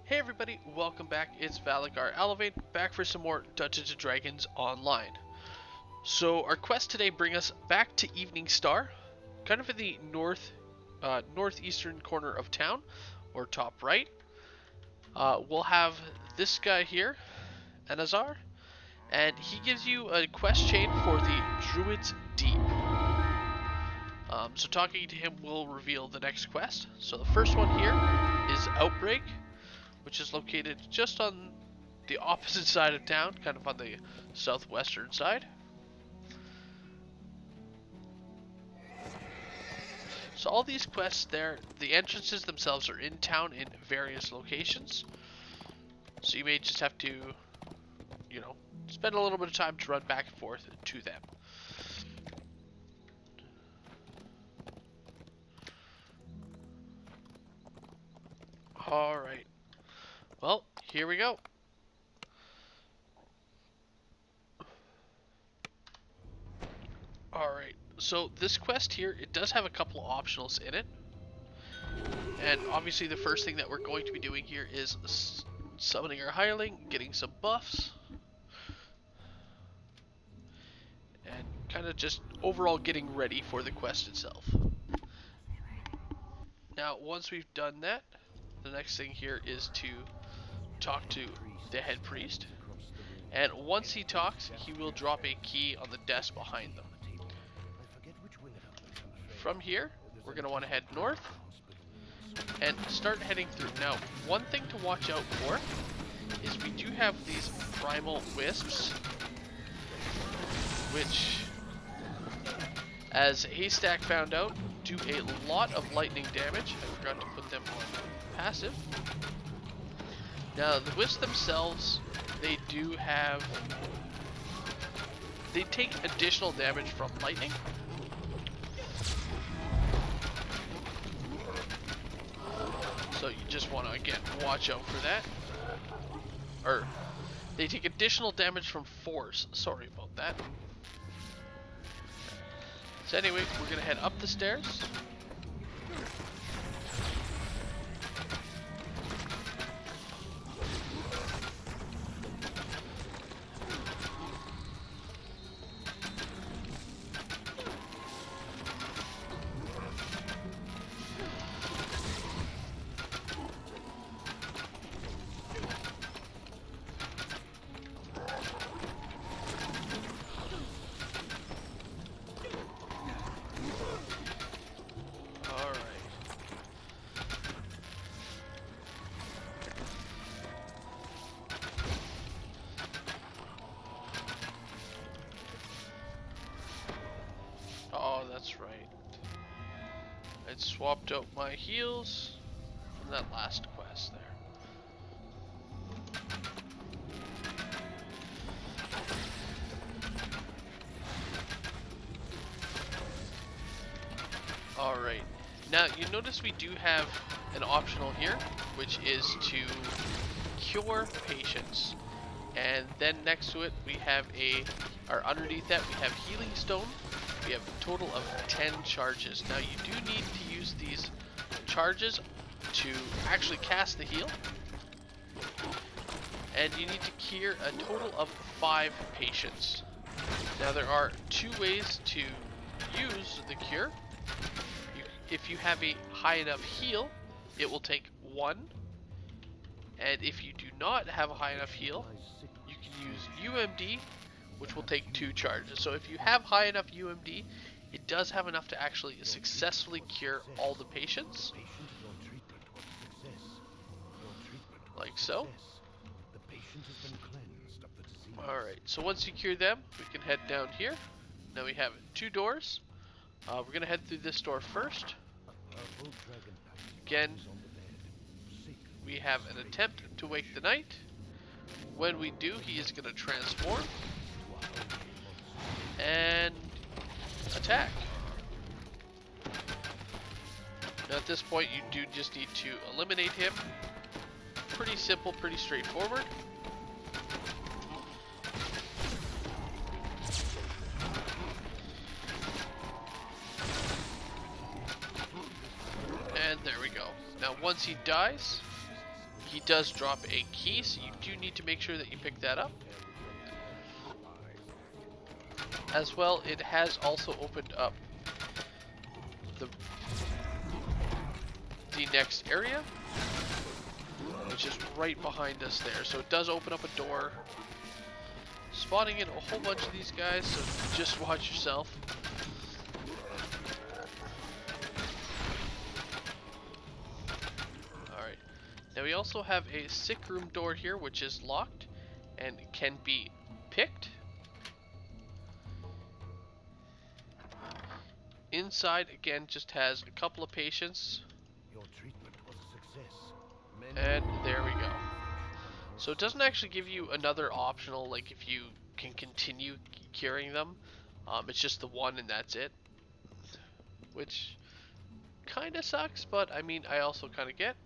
Hey everybody, welcome back. It's Valagar Aloevain, back for some more Dungeons & Dragons Online. So our quest today brings us back to Evening Star, kind of in the northeastern corner of town, or top right. We'll have this guy here, Anazar, and he gives you a quest chain for the Druid's Deep. So talking to him will reveal the next quest. So the first one here is Outbreak, which is located just on the opposite side of town, kind of on the southwestern side. So all these quests there, the entrances themselves are in town in various locations. So you may just have to, spend a little bit of time to run back and forth to them. Alright. Well, here we go. Alright, so this quest here, it does have a couple of optionals in it. And obviously the first thing that we're going to be doing here is summoning our hireling, getting some buffs. And kind of just overall getting ready for the quest itself. Now, once we've done that, the next thing here is to talk to the head priest. And once he talks, he will drop a key on the desk behind them. From here, we're going to want to head north and start heading through. Now, one thing to watch out for is we do have these Primal Wisps, which, as Haystack found out, do a lot of lightning damage. I forgot to put them on passive. Now, the Wisps themselves, they take additional damage from lightning. So you just want to, again, watch out for that. Or, they take additional damage from force. Sorry about that. So anyway, we're going to head up the stairs. That's right. I'd swapped out my heals from that last quest there. Alright. Now, you notice we do have an optional here, which is to cure patients. And then next to it, we have underneath that, we have Healing Stone. We have a total of 10 charges. Now you do need to use these charges to actually cast the heal. And you need to cure a total of 5 patients. Now there are 2 ways to use the cure. If you have a high enough heal, it will take 1. And if you do not have a high enough heal, you can use UMD, which will take 2 charges. So if you have high enough UMD, it does have enough to actually successfully cure all the patients. Like so. Alright, so once you cure them, we can head down here. Now we have 2 doors. We're going to head through this door first. Again, we have an attempt to wake the knight. When we do, he is going to transform and attack. Now at this point you do just need to eliminate him. Pretty simple, pretty straightforward. And there we go. Now once he dies, he does drop a key, so you do need to make sure that you pick that up. As well, it has also opened up the next area, which is right behind us there. So it does open up a door, spawning in a whole bunch of these guys, so just watch yourself. Alright, now we also have a sick room door here, which is locked and can be picked. Inside, again, just has a couple of patients. Your treatment was a success. And there we go. So it doesn't actually give you another optional, like if you can continue curing them. It's just the one and that's it. Which kind of sucks, but I mean, I also kind of get.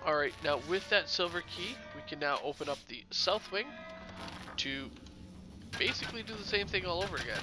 Alright, now with that silver key, we can now open up the south wing to basically do the same thing all over again.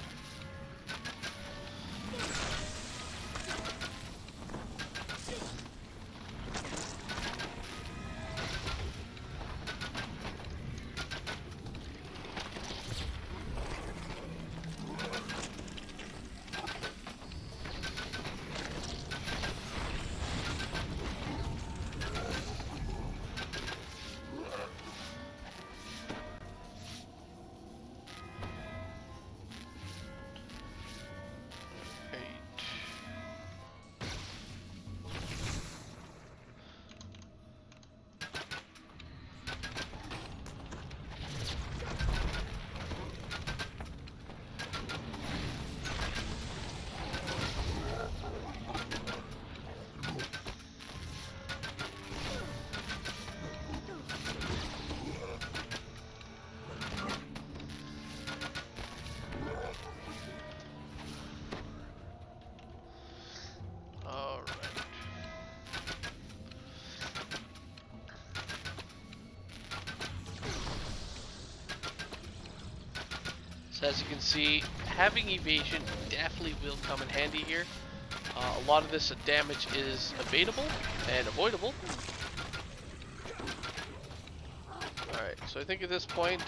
So as you can see, having evasion definitely will come in handy here. A lot of this damage is evadable and avoidable. Alright, so I think at this point,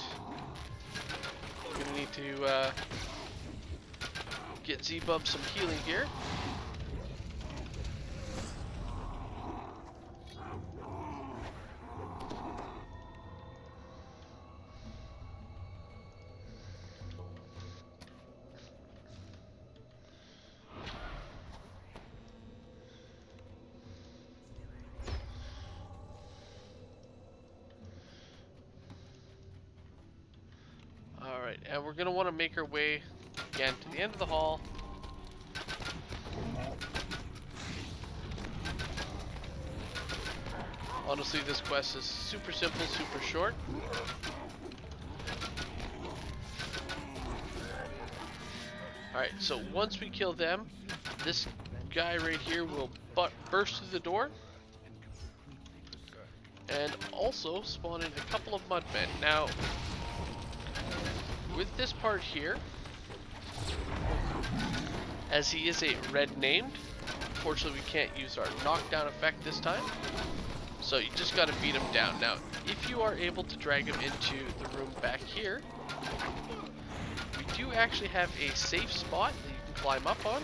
we're going to need to get Z-Bub some healing here. Alright, and we're going to want to make our way again to the end of the hall. Honestly, this quest is super simple, super short. Alright, so once we kill them, this guy right here will burst through the door. And also spawn in a couple of mudmen. Now, with this part here, as he is a red named, unfortunately we can't use our knockdown effect this time. So you just gotta beat him down. Now, if you are able to drag him into the room back here, we do actually have a safe spot that you can climb up on.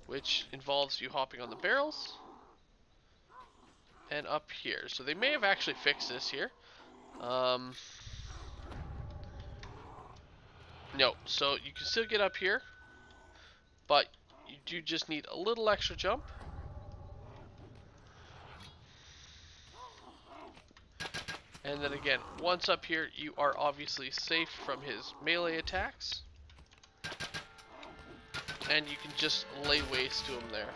Which involves you hopping on the barrels. And up here. So they may have actually fixed this here. No, so you can still get up here. But you do just need a little extra jump. And then again, once up here, you are obviously safe from his melee attacks. And you can just lay waste to him there.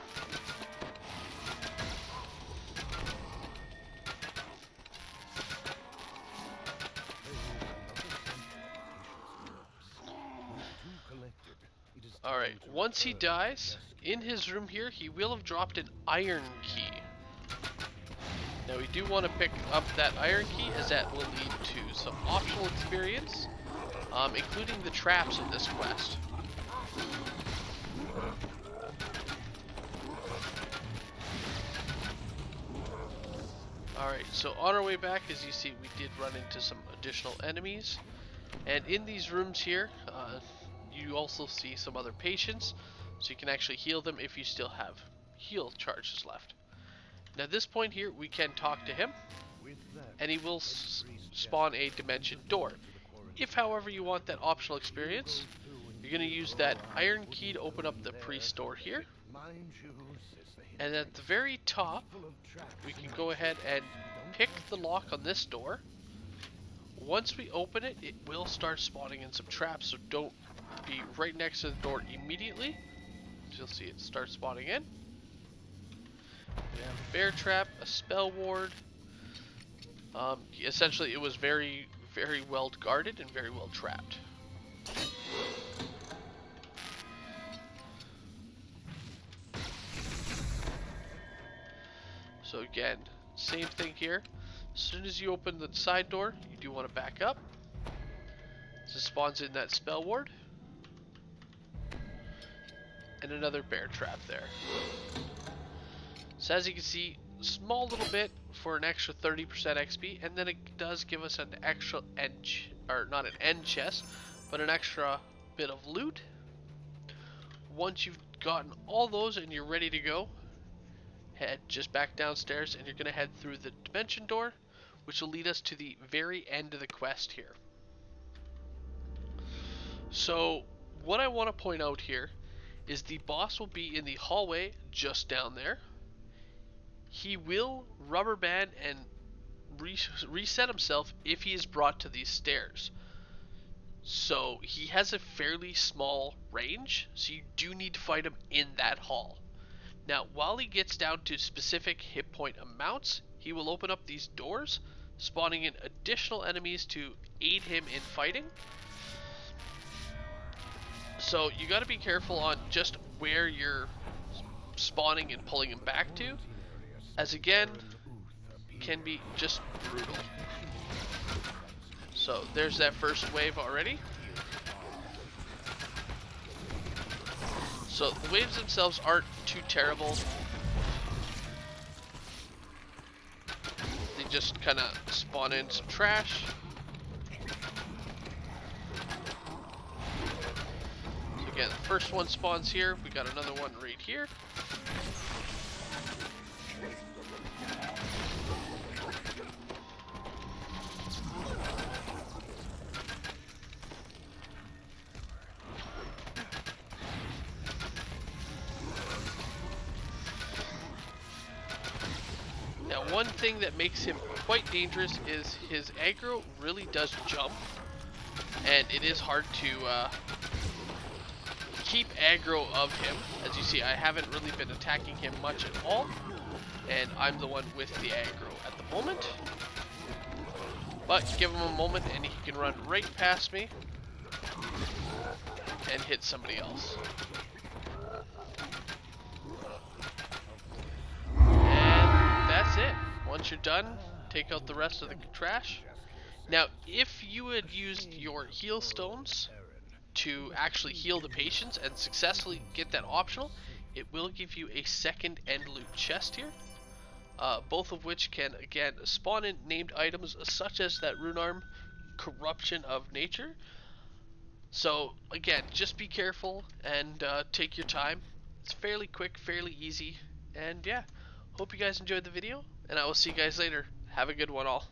Alright, once he dies, in his room here, he will have dropped an iron key. Now we do want to pick up that iron key, as that will lead to some optional experience, including the traps in this quest. Alright, so on our way back, as you see, we did run into some additional enemies. And in these rooms here, you also see some other patients, so you can actually heal them if you still have heal charges left. Now at this point here, we can talk to him, and he will spawn a dimension door. If, however, you want that optional experience, you're going to use that iron key to open up the priest door here. And at the very top, we can go ahead and pick the lock on this door. Once we open it, it will start spawning in some traps, so don't be right next to the door immediately. You'll see it start spawning in. We have a bear trap, a spell ward. Essentially, it was very, very well guarded and very well trapped. So again, same thing here. As soon as you open the side door, you do want to back up. So spawns in that spell ward. And another bear trap there. So as you can see, small little bit for an extra 30% XP, and then it does give us an extra end, or not an end chest, but an extra bit of loot. Once you've gotten all those and you're ready to go, head just back downstairs, and you're going to head through the dimension door, which will lead us to the very end of the quest here. So what I want to point out here is the boss will be in the hallway just down there. He will rubber band and reset himself if he is brought to these stairs. So he has a fairly small range, so you do need to fight him in that hall. Now, while he gets down to specific hit point amounts, he will open up these doors, spawning in additional enemies to aid him in fighting. So you got to be careful on just where you're spawning and pulling him back to, as again, can be just brutal. So there's that first wave already. So the waves themselves aren't too terrible. They just kind of spawn in some trash. So again, the first one spawns here. We got another one right here. Now, one thing that makes him quite dangerous is his aggro really does jump, and it is hard to keep aggro of him. As you see, I haven't really been attacking him much at all, and I'm the one with the aggro at the moment. But give him a moment and he can run right past me and hit somebody else. That's it. Once you're done, take out the rest of the trash. Now, if you had used your heal stones to actually heal the patients and successfully get that optional, it will give you a second end loot chest here. Both of which can, again, spawn in named items such as that rune arm, Corruption of Nature. So, again, just be careful and take your time. It's fairly quick, fairly easy, and yeah. Hope you guys enjoyed the video, and I will see you guys later. Have a good one all.